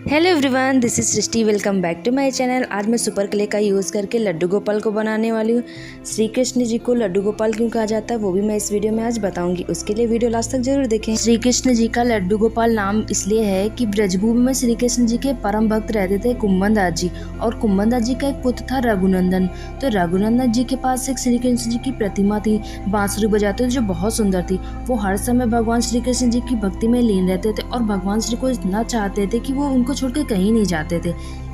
Hello everyone, this is Srishti. Welcome back to my channel. आज मैं super clay का use करके लड्डू गोपाल को बनाने वाली हूँ। श्री कृष्ण जी को लड्डू गोपाल क्यों कहा जाता है वो भी मैं इस वीडियो में आज बताऊंगी। उसके लिए वीडियो लास्ट तक जरूर देखें। श्री कृष्ण जी का लड्डू गोपाल नाम इसलिए है कि ब्रजभूमि में श्री कृष्ण जी के परम भक्त रहते थे कुंभनदास जी, और कुंभनदास जी का एक पुत्र था रघुनंदन। तो रघुनंदन जी के पास एक श्री कृष्ण जी की प्रतिमा थी, बांसुरी बजाते थे, जो बहुत सुंदर थी। वो हर समय भगवान श्री कृष्ण जी की भक्ति में लीन रहते थे और भगवान श्री को इतना चाहते थे कि वो उनको छोड़ के कहीं नहीं जाते थे।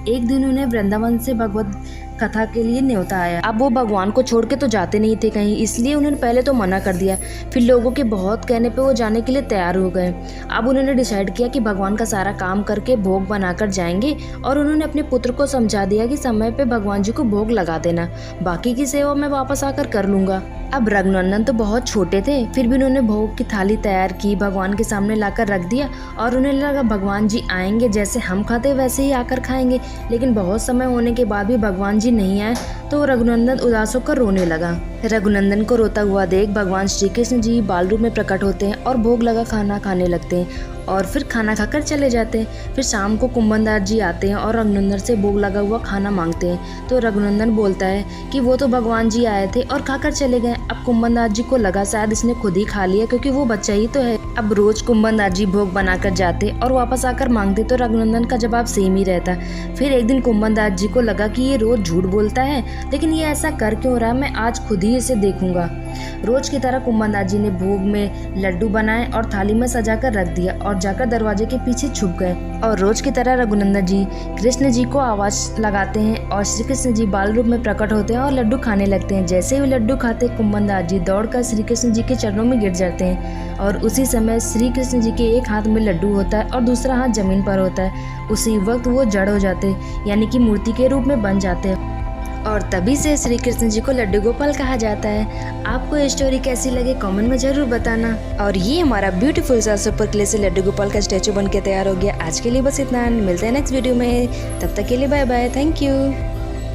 एक दिन उन्हें वृंदावन से भगवत कथा के लिए न्योता आया। अब वो भगवान को छोड़ के तो जाते नहीं थे कहीं, इसलिए उन्होंने पहले तो मना कर दिया। फिर लोगों के बहुत कहने पे वो जाने के लिए तैयार हो गए। अब उन्होंने डिसाइड किया कि भगवान का सारा काम करके भोग बनाकर जाएंगे, और उन्होंने अपने पुत्र को समझा दिया कि समय पे भगवान जी को भोग लगा देना, बाकी की सेवा मैं वापस आकर कर लूंगा। अब रघुनंदन तो बहुत छोटे थे, फिर भी उन्होंने भोग की थाली तैयार की, भगवान के सामने लाकर रख दिया, और उन्हें लगा भगवान जी आएंगे, जैसे हम खाते वैसे ही आकर खाएंगे। लेकिन बहुत समय होने के बाद भी भगवान जी नहीं आए, तो रघुनंदन उदास होकर रोने लगा। रघुनंदन को रोता हुआ देख भगवान श्री कृष्ण जी बाल रूप में प्रकट होते हैं और भोग लगा खाना खाने लगते हैं, और फिर खाना खाकर चले जाते हैं। फिर शाम को कुंभनदास जी आते हैं और रघुनंदन से भोग लगा हुआ खाना मांगते हैं। तो रघुनंदन बोलता है कि वो तो भगवान जी आए थे और खाकर चले गए। अब कुंभनदास जी को लगा शायद इसने खुद ही खा लिया, क्योंकि वो बच्चा ही तो है। अब रोज कुंभनदास जी भोग बनाकर जाते और वापस आकर मांगते, तो रघुनंदन का जवाब सेम ही रहता। फिर एक दिन कुंभनदास जी को लगा कि ये रोज झूठ बोलता है, लेकिन ये ऐसा कर क्यों रहा है, मैं आज खुद ही इसे देखूंगा। रोज की तरह कुंभनदास जी ने भोग में लड्डू बनाए और थाली में सजाकर रख दिया, और जाकर दरवाजे के पीछे छुप गए। और रोज की तरह रघुनंदन जी कृष्ण जी को आवाज लगाते हैं, और श्री कृष्ण जी बाल रूप में प्रकट होते हैं और लड्डू खाने लगते हैं। जैसे ही लड्डू खाते, कुंभनदास जी दौड़कर श्री कृष्ण जी के चरणों में गिर जाते हैं, और उसी समय श्री कृष्ण जी के एक हाथ में लड्डू होता है और दूसरा हाथ जमीन पर होता है। उसी वक्त वो जड़ हो जाते हैं, यानी कि मूर्ति के रूप में बन जाते हैं, और तभी से श्री कृष्ण जी को लड्डू गोपाल कहा जाता है। आपको ये स्टोरी कैसी लगे कमेंट में जरूर बताना। और ये हमारा ब्यूटीफुल सा सुपर क्ले से लड्डू गोपाल का स्टैचू बन के तैयार हो गया। आज के लिए बस इतना, मिलते हैं नेक्स्ट वीडियो में। तब तक के लिए बाय बाय, थैंक यू।